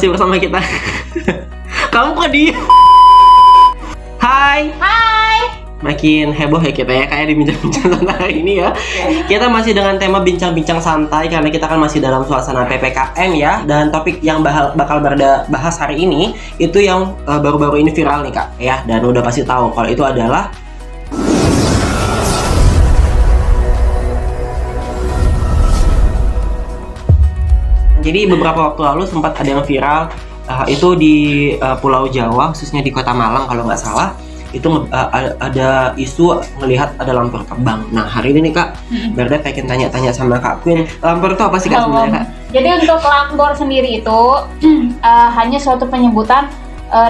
masih bersama kita. Kamu kok diem? Hai. Makin heboh ya kita ya, kayak di bincang-bincang santai hari ini ya. Kita masih dengan tema bincang-bincang santai karena kita kan masih dalam suasana PPKM ya. Dan topik yang bakal bahas hari ini itu yang baru-baru ini viral nih Kak ya. Dan udah pasti tahu kalau itu adalah jadi beberapa waktu lalu sempat ada yang viral itu di Pulau Jawa, khususnya di Kota Malang kalau nggak salah. Itu ada isu melihat ada lampor terbang. Nah hari ini nih Kak, Berda pengen tanya-tanya sama Kak Queen, lampor itu apa sih Kak sebenarnya Kak? Jadi untuk lampor sendiri itu hanya suatu penyebutan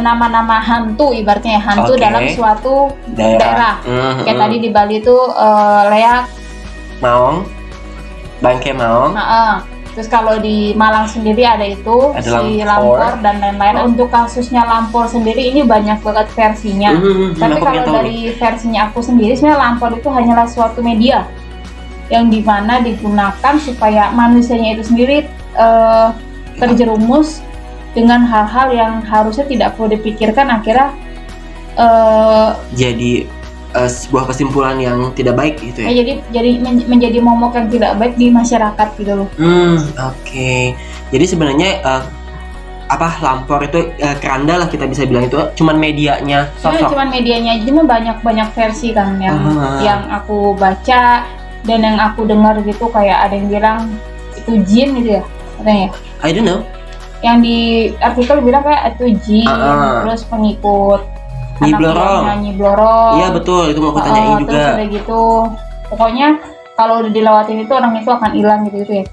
nama-nama hantu, ibaratnya hantu dalam suatu daerah. Kayak tadi di Bali itu Leak, Maong, Bangke Maong. Terus kalau di Malang sendiri ada itu si lampor dan lain-lain. Untuk kasusnya lampor sendiri ini banyak banget versinya. Tapi kalau dari versinya aku sendiri, sebenarnya lampor itu hanyalah suatu media yang dimana digunakan supaya manusianya itu sendiri terjerumus dengan hal-hal yang harusnya tidak perlu dipikirkan, akhirnya jadi sebuah kesimpulan yang tidak baik gitu ya. Jadi menjadi momok yang tidak baik di masyarakat gitu loh. Oke. Jadi sebenarnya lampor itu keranda lah kita bisa bilang, itu cuman medianya sosok. Cuman medianya, jadi banyak versi kan yang aku baca dan yang aku dengar gitu, kayak ada yang bilang itu jin gitu ya katanya. I don't know. Yang di artikel bilang kayak itu jin, terus pengikut Nyi Blorong. Iya betul, itu mau aku tanyain juga. Terus udah gitu, pokoknya kalau udah dilewatin itu orang itu akan hilang gitu ya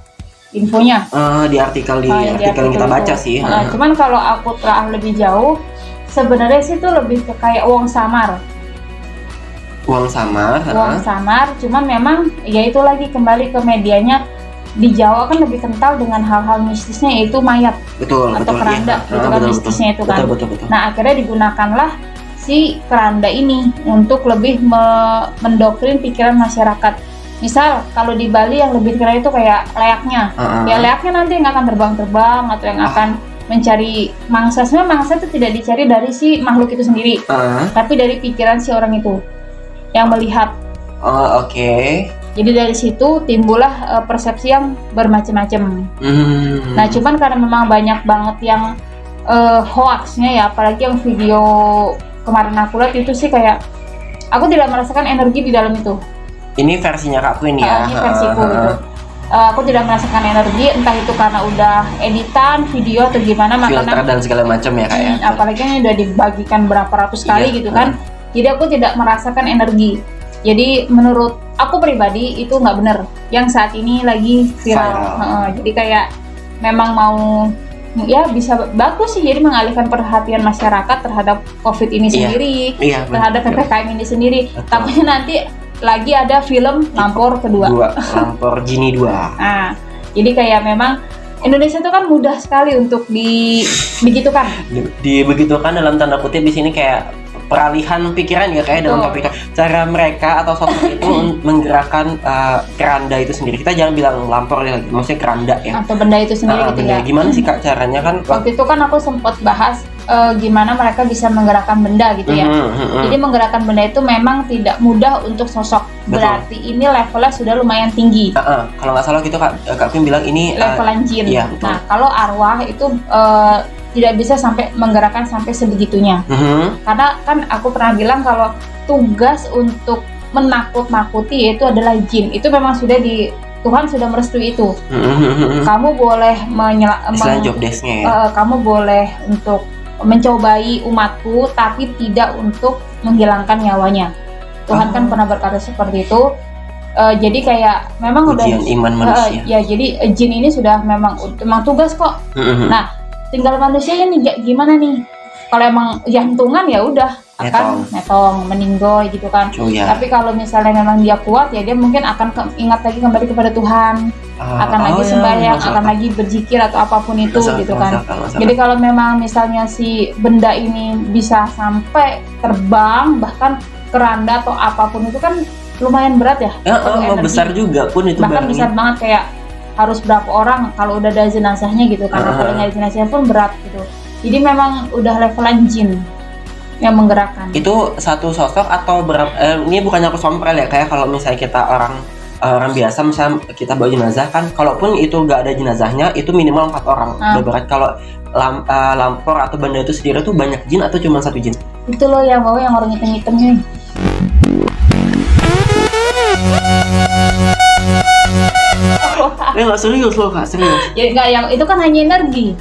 infonya. Di artikel yang kita baca sih. Cuman kalau aku telah lebih jauh, sebenarnya sih itu lebih ke kayak uang samar. Uang samar, cuman memang ya itu lagi kembali ke medianya. Di Jawa kan lebih kental dengan hal-hal mistisnya, yaitu mayat atau keranda gitu kan, mistisnya itu kan. Betul. Nah akhirnya digunakanlah si keranda ini untuk lebih mendoktrin pikiran masyarakat. Misal kalau di Bali yang lebih dikenal itu kayak leaknya. Ya leaknya nanti yang akan terbang-terbang atau yang akan mencari mangsa. Sebenarnya mangsa itu tidak dicari dari si makhluk itu sendiri, tapi dari pikiran si orang itu yang melihat. Oke. Jadi dari situ timbullah persepsi yang bermacam-macam. Nah cuman karena memang banyak banget yang hoaxnya ya, apalagi yang video kemarin aku lihat itu sih, kayak aku tidak merasakan energi di dalam itu. Ini versinya Kak Queen ya? Ini versiku gitu. Aku tidak merasakan energi, entah itu karena udah editan video atau gimana, filter dan segala macam ya Kak ya? Apalagi ini udah dibagikan berapa ratus kali gitu kan. Jadi aku tidak merasakan energi. Jadi menurut aku pribadi itu nggak benar yang saat ini lagi viral. Jadi kayak memang mau ya bisa bagus sih, jadi mengalihkan perhatian masyarakat terhadap COVID ini sendiri, terhadap PPKM ini sendiri. Takutnya nanti lagi ada film Lampor kedua. Lampor Genie 2. Nah, jadi kayak memang Indonesia itu kan mudah sekali untuk dibegitukan. Dibegitukan dalam tanda kutip di sini, kayak peralihan pikiran ya kayak dalam topik cara mereka atau sosok itu menggerakkan keranda itu sendiri. Kita jangan bilang lampor lagi, maksudnya keranda ya, atau benda itu sendiri gitu ya. Gimana sih Kak caranya kan? Waktu itu kan aku sempat bahas gimana mereka bisa menggerakkan benda gitu ya. Jadi menggerakkan benda itu memang tidak mudah untuk sosok. Berarti ini levelnya sudah lumayan tinggi. Kalau nggak salah gitu Kak Queen bilang ini levelan jin. Iya, nah kalau arwah itu tidak bisa sampai menggerakkan sampai sebegitunya. Karena kan aku pernah bilang kalau tugas untuk menakut-nakuti itu adalah jin. Itu memang sudah Tuhan sudah merestui itu. Kamu boleh job desk-nya ya. Kamu boleh untuk mencobai umatku, tapi tidak untuk menghilangkan nyawanya. Tuhan kan pernah berkata seperti itu. Jadi kayak memang ujian iman manusia. Ya jadi jin ini sudah memang tugas kok. Nah tinggal manusianya nih gimana nih. Kalau emang jantungan ya udah akan netong, meninggoy gitu kan. Tapi kalau misalnya memang dia kuat ya dia mungkin akan ingat lagi kembali kepada Tuhan, akan lagi sembahyang, akan lagi berzikir atau apapun itu gitu kan. Jadi kalau memang misalnya si benda ini bisa sampai terbang, bahkan keranda atau apapun itu kan lumayan berat ya. Besar juga pun itu bahkan besar banget, kayak harus berapa orang kalau udah ada jenazahnya gitu kan. Kalau nggak ada jenazahnya pun berat gitu. Jadi memang udah levelan jin yang menggerakkan. Itu satu sosok atau berapa? Ini bukannya aku sompral ya, kayak kalau misalnya kita orang biasa, misalnya kita bawa jenazah kan, kalaupun itu nggak ada jenazahnya, itu minimal 4 orang. Berarti kalau lampor atau benda itu sendiri tuh banyak jin atau cuma satu jin? Itu loh yang bawa yang orang hitam-hitamnya. Nggak serius loh Kak, serius. Ya nggak, yang itu kan hanya energi.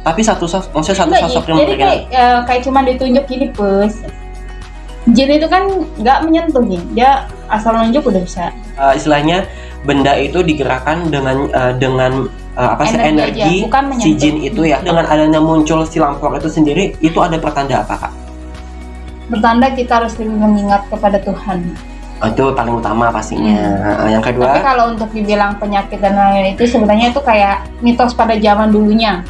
Tapi satu sosok, maksudnya satu sosok yang jadi kayak cuma ditunjuk gini pus. Jin itu kan nggak menyentuh nih, dia asal nunjuk udah bisa. Istilahnya benda itu digerakkan dengan energi si jin itu ya. Dengan adanya muncul si lampor itu sendiri, itu ada pertanda apa Kak? Pertanda kita harus lebih mengingat kepada Tuhan. Itu paling utama pastinya. Yang kedua, tapi kalau untuk dibilang penyakit dan lain-lain itu sebenarnya itu kayak mitos pada zaman dulunya.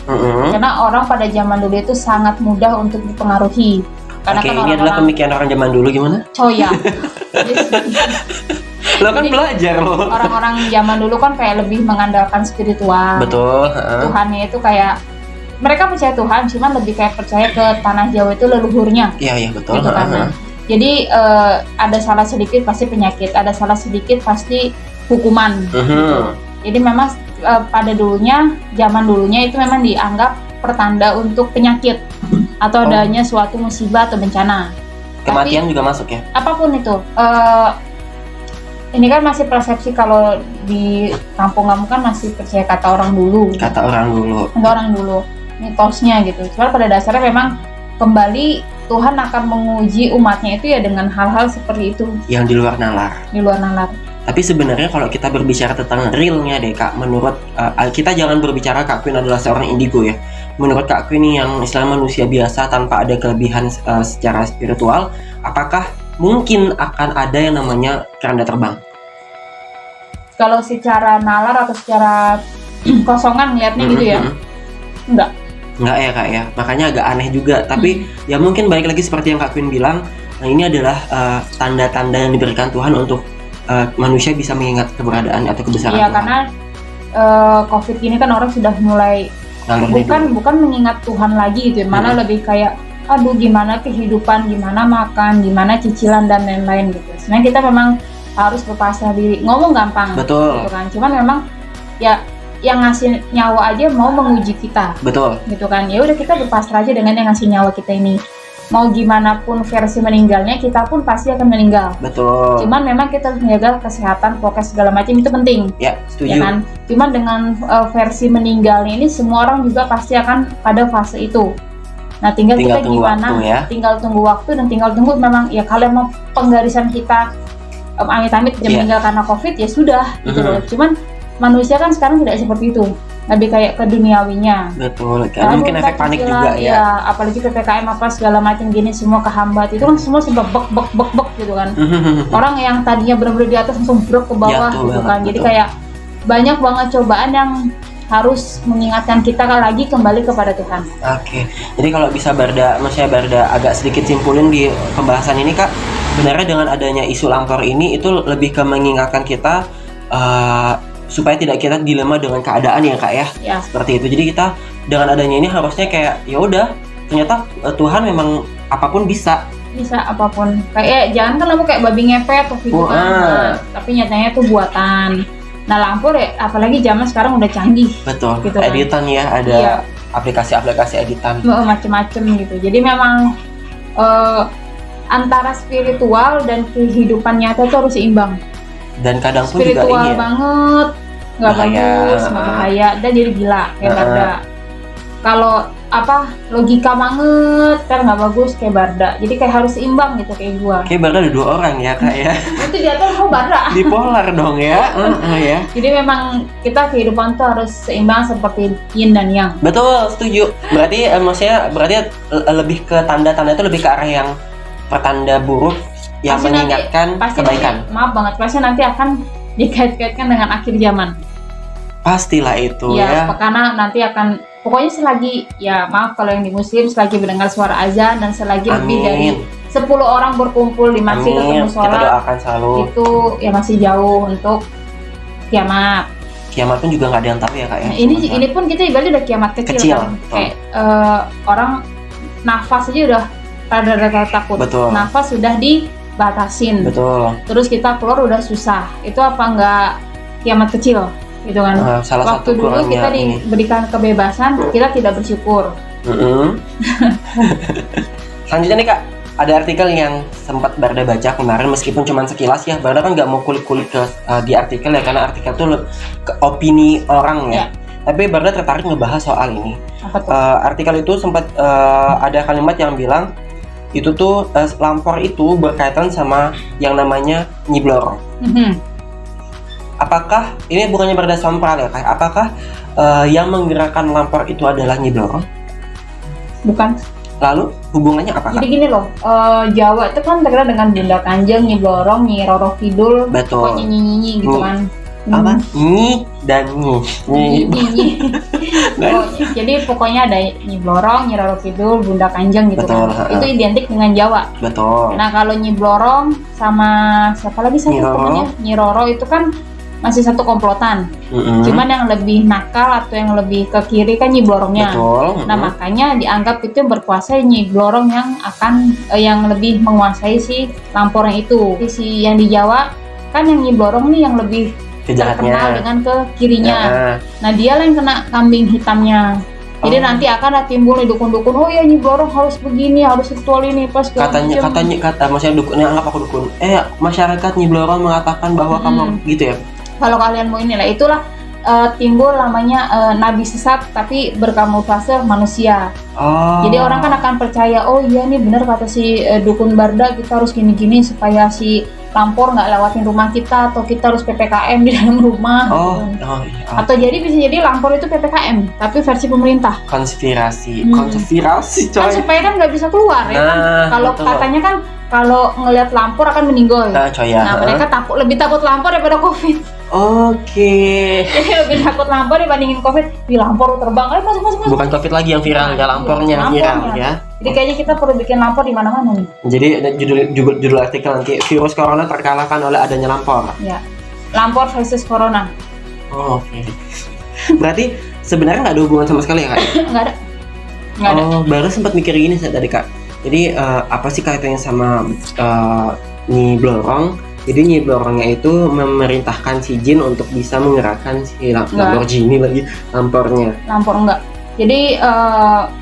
Karena orang pada zaman dulu itu sangat mudah untuk dipengaruhi. Karena kan ini adalah pemikiran orang zaman dulu, gimana? Coya. Lo kan belajar lo. Orang-orang zaman dulu kan kayak lebih mengandalkan spiritual. Betul. Tuhannya itu kayak mereka percaya Tuhan, cuman lebih kayak percaya ke tanah Jawa itu leluhurnya. Iya betul. Gitu kan. Jadi ada salah sedikit pasti penyakit, ada salah sedikit pasti hukuman. Gitu. Jadi memang pada zaman dulunya itu memang dianggap pertanda untuk penyakit atau adanya suatu musibah atau bencana. Kematian juga masuk ya? Apapun itu. Ini kan masih persepsi kalau di kampung kamu kan masih percaya kata orang dulu. Kata orang dulu. Mitosnya gitu. Cuma pada dasarnya memang kembali Tuhan akan menguji umatnya itu ya dengan hal-hal seperti itu. Yang di luar nalar. Tapi sebenarnya kalau kita berbicara tentang realnya deh Kak, menurut kita jangan berbicara Kak Queen adalah seorang indigo ya. Menurut Kak Queen yang Islam manusia biasa tanpa ada kelebihan secara spiritual, apakah mungkin akan ada yang namanya keranda terbang? Kalau secara nalar atau secara kosongan ngeliatnya gitu ya? Enggak ya Kak ya, makanya agak aneh juga. Tapi ya mungkin balik lagi seperti yang Kak Queen bilang, nah ini adalah tanda-tanda yang diberikan Tuhan untuk manusia bisa mengingat keberadaan atau kebesaran Tuhan. Iya, karena COVID ini kan orang sudah mulai bukan mengingat Tuhan lagi gitu, mana lebih kayak aduh gimana kehidupan, gimana makan, gimana cicilan dan lain-lain gitu. Sebenarnya kita memang harus berpasrah diri, ngomong gampang. Betul. Gitu kan. Cuman memang ya yang ngasih nyawa aja mau menguji kita. Betul. Gitu kan. Ya udah kita berpasrah aja dengan yang ngasih nyawa kita ini. Mau gimana pun versi meninggalnya, kita pun pasti akan meninggal. Betul. Cuman memang kita harus menjaga kesehatan, prokes segala macam itu penting. Ya, setuju. Ya kan? Cuman dengan versi meninggalnya ini semua orang juga pasti akan pada fase itu. Nah, tinggal kita gimana? Waktu, ya? Tinggal tunggu waktu dan tinggal tunggu memang ya kalau mau penggarisan kita amit-amit meninggal karena COVID ya sudah gitu loh. Cuman manusia kan sekarang tidak seperti itu, lebih kayak ke duniawinya. Betul, karena mungkin efek panik juga ya. Apalagi PPKM apa segala macam gini semua kehambat itu kan semua sudah bek gitu kan. Orang yang tadinya benar-benar di atas langsung brok ke bawah gitu kan. Jadi kayak banyak banget cobaan yang harus mengingatkan kita lagi kembali kepada Tuhan. Oke. Jadi kalau bisa Barda agak sedikit simpulin di pembahasan ini Kak, sebenarnya dengan adanya isu lampor ini itu lebih ke mengingatkan kita supaya tidak kita dilema dengan keadaan ya Kak ya. Seperti itu. Jadi kita dengan adanya ini harusnya kayak ya udah, ternyata Tuhan memang apapun bisa apapun. Kayak jangan kan kamu kayak babi ngepet gitu kan. Tapi nyatanya itu buatan. Nah, lampor ya apalagi zaman sekarang udah canggih. Betul. Gitu kan. Editan ya, ada aplikasi-aplikasi editan. Macem-macem gitu. Jadi memang antara spiritual dan kehidupan nyata itu harus seimbang. Dan kadang pun spiritual juga ini ya, banget nggak bagus, nggak bahaya, dan jadi gila kayak Barda. Kalau logika banget kan nggak bagus kayak Barda. Jadi kayak harus seimbang gitu kayak gua. Kayak Barda ada 2 orang ya Kak ya. Itu di atas mau Barda. Bipolar dong ya. Ya. Jadi memang kita kehidupan tuh harus seimbang seperti yin dan yang. Betul, setuju. Berarti lebih ke tanda-tanda itu lebih ke arah yang pertanda buruk yang pasti mengingatkan kebaikan. Maaf banget, pasti nanti akan dikait-kaitkan dengan akhir zaman. Pastilah itu ya. Karena nanti akan pokoknya selagi ya maaf kalau yang di muslim selagi mendengar suara azan dan selagi lebih dari 10 orang berkumpul di masjid atau musola, kita doakan selalu. Itu ya masih jauh untuk kiamat. kiamat pun juga nggak ada yang tahu ya kak ya. Nah, ini pun kita ibaratnya udah kiamat kecil kan. Kayak orang nafas aja udah rada-rada takut. Betul. Nafas sudah dibatasin. Betul. Terus kita keluar udah susah. Itu apa nggak kiamat kecil gitu kan? Salah Waktu satu dulu kita diberikan kebebasan, kita tidak bersyukur. Selanjutnya nih kak, ada artikel yang sempat Barda baca kemarin, meskipun cuma sekilas ya. Barda kan nggak mau kulik-kulik ke di artikel ya, karena artikel tuh ke opini orang ya. Tapi Barda tertarik ngebahas soal ini. Artikel itu sempat ada kalimat yang bilang itu tuh lampor itu berkaitan sama yang namanya Nyi Blorong. Apakah ini bukannya Barda sompral ya kak? Apakah yang menggerakkan lampor itu adalah Nyi Blorong? Bukan. Lalu hubungannya apa? Jadi gini loh, Jawa itu kan terkenal dengan Bunda Kanjeng, Nyi Blorong, Nyi Roro Kidul, betul. Pokoknya nyi gitu kan. Apa? Nyi dan Nyi. Jadi pokoknya ada Nyi Blorong, Nyi Roro Kidul, Bunda Kanjeng gitu betul, kan. Itu identik dengan Jawa. Betul. Nah kalau Nyi Blorong sama siapa lagi satu temannya? Nyi Roro itu kan masih satu komplotan. Cuman yang lebih nakal atau yang lebih ke kiri kan Nyi Blorongnya. Betul. Nah makanya dianggap itu yang berkuasa Nyi Blorong yang akan yang lebih menguasai si lampornya itu. Si yang di Jawa kan yang Nyi Blorong nih yang lebih terkenal dengan ke kirinya. Nah dia lah yang kena kambing hitamnya. Jadi nanti akan timbul nih dukun-dukun, oh ya Nyi Blorong harus begini, harus ritual ini pas katanya maksudnya dukun, anggap aku dukun. Masyarakat Nyi Blorong mengatakan bahwa kamu gitu ya. Kalau kalian mau inilah, itulah timbul namanya nabi sesat tapi berkamuflase manusia. Jadi orang kan akan percaya, oh iya nih benar kata si dukun Barda, kita harus gini-gini supaya si lampor nggak lewatin rumah kita, atau kita harus PPKM di dalam rumah. Atau jadi bisa jadi lampor itu PPKM tapi versi pemerintah. Konspirasi coy. Kan supaya kan nggak bisa keluar ya kan. Kalau katanya kan kalau ngelihat lampor akan meninggoy. Nah mereka lebih takut lampor daripada COVID. Jadi lebih takut lampor dibandingin COVID. Di lampor terbang, masuk. Bukan COVID lagi yang viral, ya lampornya viral ya. Jadi kayaknya kita perlu bikin lampor di mana-mana nih. Jadi judul artikel nanti, virus corona terkalahkan oleh adanya lampor. Ya, lampor versus corona. Oke. Berarti sebenarnya nggak ada hubungan sama sekali ya kak? Nggak ada. Baru sempat mikir gini tadi kak. Jadi apa sih kaitannya sama Nyi Blorong? Jadi Nyi Blorongnya itu memerintahkan si jin untuk bisa menggerakkan si Lamborghini lagi lampornya. Lampor enggak. Jadi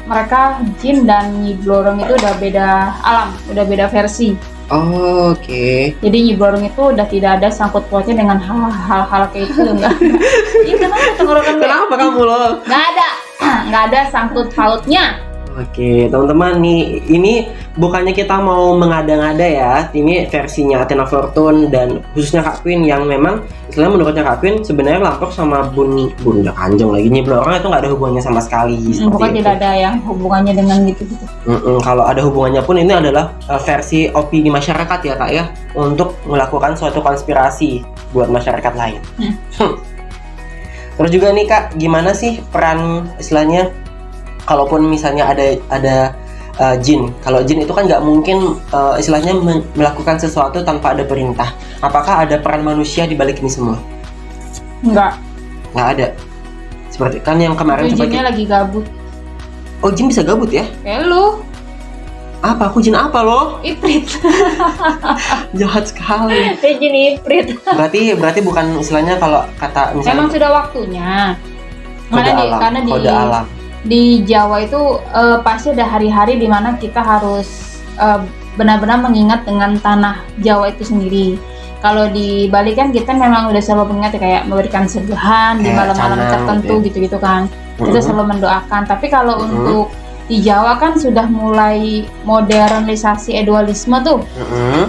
mereka jin dan Nyi Blorong itu udah beda alam, udah beda versi. Oke. Jadi Nyi Blorong itu udah tidak ada sangkut pautnya dengan hal-hal kayak itu enggak. Kenapa kamu loh? Nggak ada sangkut pautnya. Oke, teman-teman nih, ini bukannya kita mau mengada-ngada ya. Ini versinya Athena Fortune dan khususnya Kak Queen yang memang istilahnya menurutnya Kak Queen sebenarnya lampor sama Bunda Kanjeng lagi Nyi Blorong itu nggak ada hubungannya sama sekali. Bukan tidak ada yang hubungannya dengan gitu-gitu. Kalau ada hubungannya pun ini adalah versi opini masyarakat ya Kak ya, untuk melakukan suatu konspirasi buat masyarakat lain. Terus juga nih Kak, gimana sih peran istilahnya kalaupun misalnya ada jin, kalau jin itu kan nggak mungkin istilahnya melakukan sesuatu tanpa ada perintah. Apakah ada peran manusia di balik ini semua? Nggak ada. Seperti kan yang kemarin jinnya lagi gabut. Oh jin bisa gabut ya? Kayak lu. Apa? Aku jin apa loh? Iprit. Jahat sekali. Jin iprit. Berarti bukan istilahnya kalau kata misalnya. Emang sudah waktunya. Kode alam. Di Jawa itu pasti ada hari-hari di mana kita harus benar-benar mengingat dengan tanah Jawa itu sendiri. Kalau di Bali kan kita memang udah selalu mengingat kayak memberikan sebahan di malam-malam tertentu gitu kan. Kita selalu mendoakan. Tapi kalau untuk di Jawa kan sudah mulai modernisasi dualisme tuh.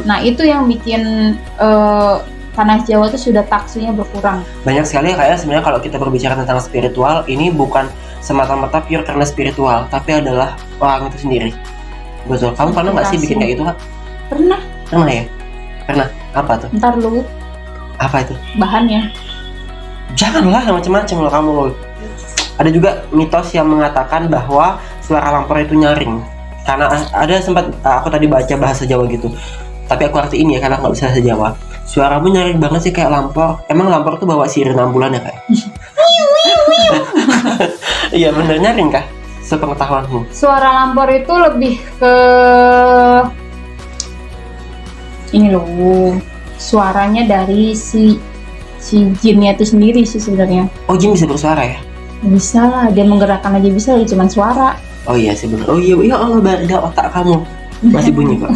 Nah itu yang bikin tanah Jawa itu sudah taksinya berkurang. Banyak sekali kayak sebenarnya kalau kita berbicara tentang spiritual, ini bukan semata-mata pure karena spiritual, tapi adalah orang itu sendiri. Betul. Kamu pernah nggak sih bikin kayak itu Kak? Pernah ya? Pernah. Apa tuh? Ntar lu. Apa itu? Bahannya. Janganlah macam-macam loh kamu loh. Ada juga mitos yang mengatakan bahwa suara lampor itu nyaring. Karena ada sempat aku tadi baca bahasa Jawa gitu. Tapi aku artiin ya karena nggak bisa bahasa Jawa. Suaramu nyaring banget sih kayak Lampor. Emang Lampor tuh bawa sirine ambulan ya kak? Iya bener, nyaring kah? Sepengetahuanmu. Suara Lampor itu lebih ke ini loh, suaranya dari si jinnya itu sendiri sih sebenarnya. Oh, jin bisa bersuara ya? Bisa lah, dia menggerakkan aja bisa, ya cuman suara. Oh iya sih bener. Oh iya, ya Allah, Barda, otak kamu masih bunyi kok.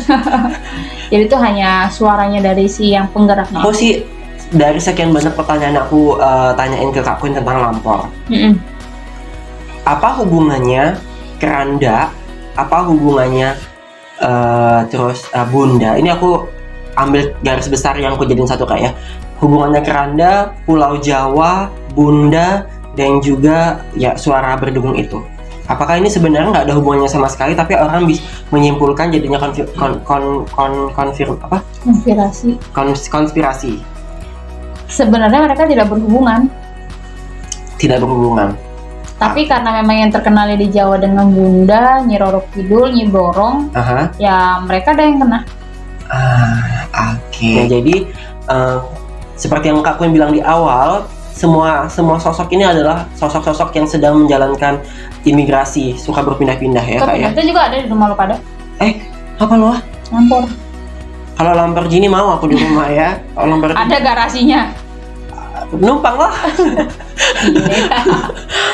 Jadi itu hanya suaranya dari si yang penggeraknya. Aku sih dari sekian banyak pertanyaan aku tanyain ke Kak Queen tentang Lampor. Apa hubungannya keranda? Apa hubungannya terus bunda? Ini aku ambil garis besar yang aku jadiin satu kayak hubungannya keranda, Pulau Jawa, bunda, dan juga ya suara berdungung itu. Apakah ini sebenarnya nggak ada hubungannya sama sekali, tapi orang bisa menyimpulkan jadinya konspirasi. Sebenarnya mereka tidak berhubungan. Tidak berhubungan. Tapi karena memang yang terkenalnya di Jawa dengan Bunda, Nyi Roro Kidul, Nyi Blorong, ya mereka ada yang kena. Oke. Nah, jadi seperti yang Kak Queen bilang di awal, semua sosok ini adalah sosok-sosok yang sedang menjalankan imigrasi, suka berpindah-pindah ya kak ya. Itu juga ada di rumah lo pada. Apa lo? Lampor. Kalau Lamborghini mau aku di rumah ya. Kalau ada garasinya. Numpang lah.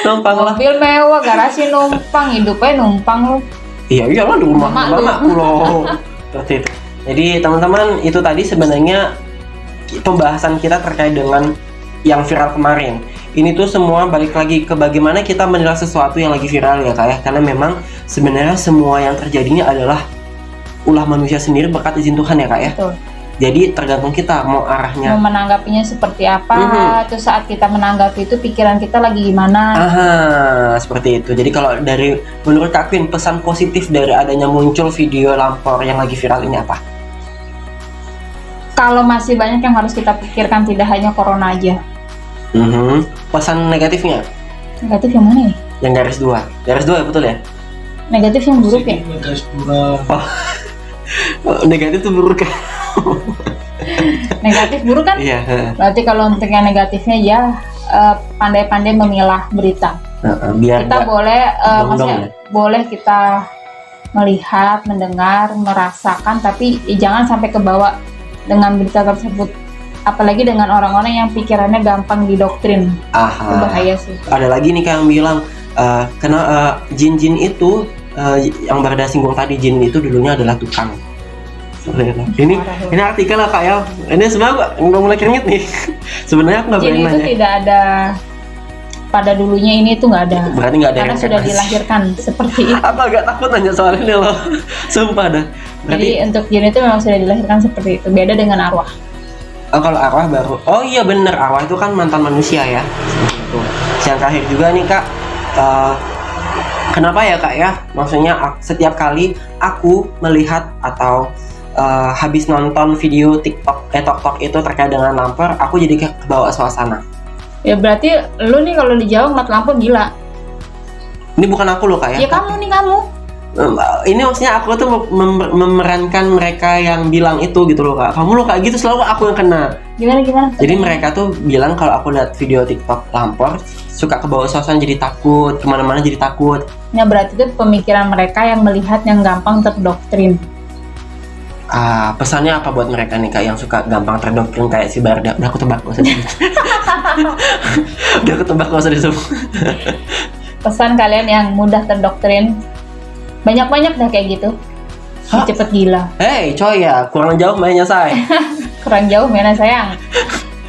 Numpang lah. Mobil mewah, garasi numpang, hidupnya numpang lo. Iya iyalah di rumah mamaku loh. Seperti itu. Jadi teman-teman, itu tadi sebenarnya pembahasan kita terkait dengan yang viral kemarin. Ini tuh semua balik lagi ke bagaimana kita menilai sesuatu yang lagi viral ya kak ya. Karena memang sebenarnya semua yang terjadinya adalah ulah manusia sendiri berkat izin Tuhan ya kak ya. Betul. Jadi tergantung kita mau arahnya. Mau menanggapinya seperti apa. Terus saat kita menanggapi itu pikiran kita lagi gimana. Seperti itu. Jadi kalau dari menurut Kak Queen, pesan positif dari adanya muncul video Lampor yang lagi viral ini apa? Kalau masih banyak yang harus kita pikirkan, tidak hanya corona aja. Pesan negatifnya? Negatif yang mana ya? Yang garis 2. Garis 2 ya betul ya? Negatif yang buruk ya? Garis 2. Negatif tuh buruk kan? Negatif buruk kan? Iya. Berarti kalau untuk yang negatifnya ya pandai-pandai memilah berita. Biar kita boleh maksudnya boleh kita melihat, mendengar, merasakan, tapi jangan sampai kebawa dengan berita tersebut. Apalagi dengan orang-orang yang pikirannya gampang didoktrin. Itu bahaya sih. Ada lagi nih yang bilang jin-jin itu yang Barda singgung tadi, jin itu dulunya adalah tukang. Ini artikel lah kak ya. Ini sebenarnya nggak mulai keringet nih. Sebenarnya aku nggak berani nanya. Jin itu tidak ada pada dulunya, ini tuh nggak ada. Berarti nggak ada. Karena sudah dilahirkan seperti itu. Apa agak takut nanya soal ini loh. Sumpah dah. Jadi untuk jin itu memang sudah dilahirkan seperti itu. Beda dengan arwah. Kalau arwah baru. Oh iya bener, arwah itu kan mantan manusia ya. Itu. Yang terakhir juga nih kak. Kenapa ya kak ya? Maksudnya setiap kali aku melihat atau habis nonton video TikTok itu terkait dengan Lampor, aku jadi kayak kebawa suasana. Ya berarti lu nih kalau di Jawa ngeliat Lampor gila. Ini bukan aku loh kak ya. Ya kamu nih kamu. Ini maksudnya aku tuh memerankan mereka yang bilang itu gitu loh kak. Kamu loh kak gitu, selalu aku yang kena. Gimana? Jadi mereka tuh bilang kalau aku lihat video TikTok Lampor suka kebawa suasana, jadi takut, kemana-mana jadi takut. Nah berarti itu pemikiran mereka yang melihat yang gampang terdoktrin. Pesannya apa buat mereka nih kak yang suka gampang terdoktrin kayak si Barda? Udah aku tebak gak usah disebut. Udah aku tebak gak usah disebut. Pesan kalian yang mudah terdoktrin, banyak-banyak dah kayak gitu. Cepet gila. Hey coy ya, kurang jauh mainnya say. Kurang jauh mainnya sayang.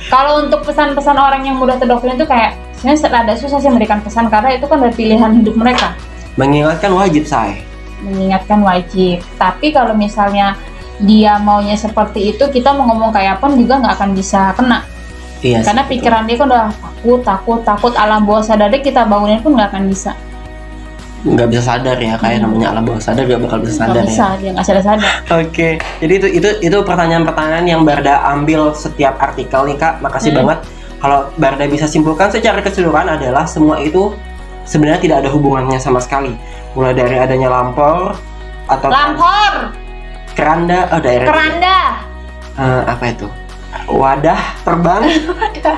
Kalau untuk pesan-pesan orang yang mudah terdoktrin itu kayak sebenarnya rada susah sih memberikan pesan, karena itu kan dari pilihan hidup mereka. Mengingatkan wajib say. Mengingatkan wajib. Tapi kalau misalnya dia maunya seperti itu, kita mau ngomong kayak apa juga nggak akan bisa kena. Iya, karena pikiran dia kan udah takut, alam bawah sadarnya kita bangunin pun nggak akan bisa. Nggak bisa sadar ya, kayak namanya alam bawah sadar nggak bakal bisa sadar. Nggak bisa, dia nggak sadar. Oke, jadi itu pertanyaan-pertanyaan yang Barda ambil setiap artikel nih kak. Makasih banget. Kalau Barda bisa simpulkan secara keseluruhan adalah semua itu sebenarnya tidak ada hubungannya sama sekali. Mulai dari adanya Lampor atau Lampor. Keranda, daerah. Keranda. Apa itu? wadah terbang,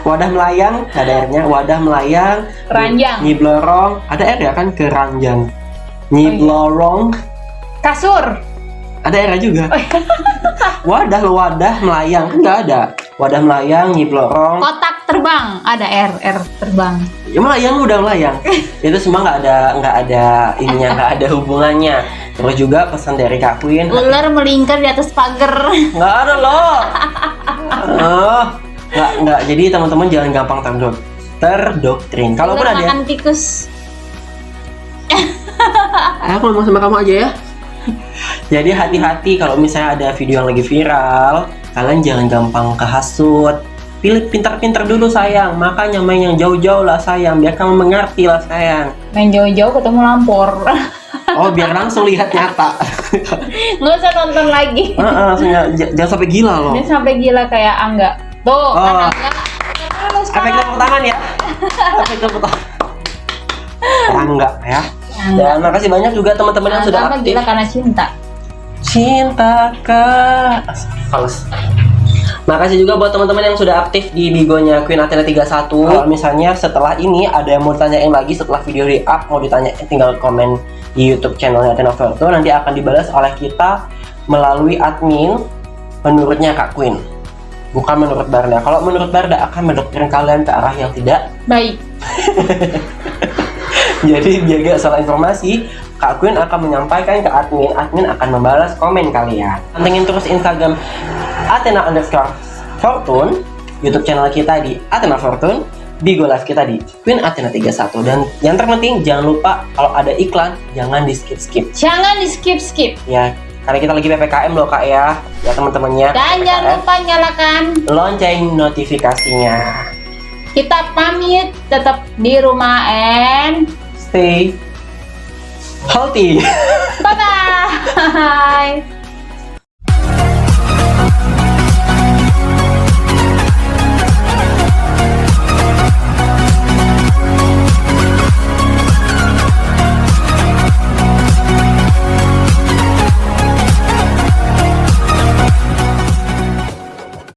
wadah melayang, ada R-nya, wadah melayang, Ranjang. nyiblorong, ada R ya kan, keranjang, nyiblorong, Kasur. ada R juga. Wadah lo, wadah melayang kan nggak ada, wadah melayang, nyiblorong, Kotak terbang, ada R terbang. ya melayang udah melayang. Itu semua nggak ada ininya, nggak ada hubungannya. Terus juga pesan dari Kak Queen, Ular melingkar di atas pagar. nggak ada loh. Nggak. Jadi teman-teman jangan gampang terdoktrin. Kalaupun Ular ada, makan tikus. aku ngomong sama kamu aja ya. Jadi hati-hati kalau misalnya ada video yang lagi viral, kalian jangan gampang kehasut. Pilih pintar-pintar dulu sayang. Makanya main yang jauh-jauh lah sayang, biar kamu mengerti lah sayang. Main jauh-jauh ketemu lampor. Oh, biar langsung lihat nyata. Nggak usah tonton lagi. Langsung jangan sampai gila loh. Dia sampai gila kayak Angga. Tuh, kan Angga. Terus Efek tepuk tangan ya. Efek tepuk tangan. Enggak ya. Dan makasih banyak juga teman-teman yang sudah Angga aktif. gila karena cinta. Cinta Kak. Fals. Makasih juga buat teman-teman yang sudah aktif di bigonya Queen Athena 31. Kalau misalnya setelah ini ada yang mau ditanyain lagi setelah video di up, mau ditanya, tinggal komen di YouTube channelnya Athena Fortune, nanti akan dibalas oleh kita melalui admin menurutnya Kak Queen. Bukan menurut Barda. Kalau menurut Barda akan mendoktrin kalian ke arah yang tidak Baik. Jadi jaga salah informasi, Kak Queen akan menyampaikan ke admin, admin akan membalas komen kalian. Pantengin terus Instagram Athena_Fortune, YouTube channel kita di Athena Fortune, Bigo Live kita di Queen Athena 31. Dan yang terpenting jangan lupa kalau ada iklan jangan di skip. Jangan di skip. Ya, karena kita lagi PPKM loh Kak ya teman-temannya. Dan jangan lupa nyalakan lonceng notifikasinya. Kita pamit, tetap di rumah and Stay healthy. bye-bye.